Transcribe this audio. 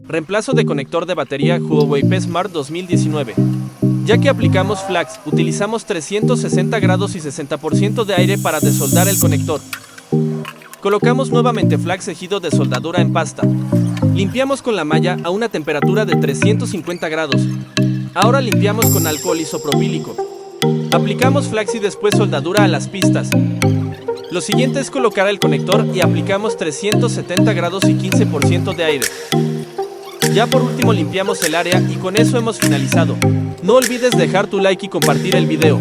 Reemplazo de conector de batería Huawei P Smart 2019. Ya que aplicamos flax, utilizamos 360 grados y 60% de aire para desoldar el conector. Colocamos nuevamente flax ejido de soldadura en pasta. Limpiamos con la malla a una temperatura de 350 grados. Ahora limpiamos con alcohol isopropílico. Aplicamos flax y después soldadura a las pistas. Lo siguiente es colocar el conector y aplicamos 370 grados y 15% de aire. Ya por último limpiamos el área y con eso hemos finalizado. No olvides dejar tu like y compartir el video.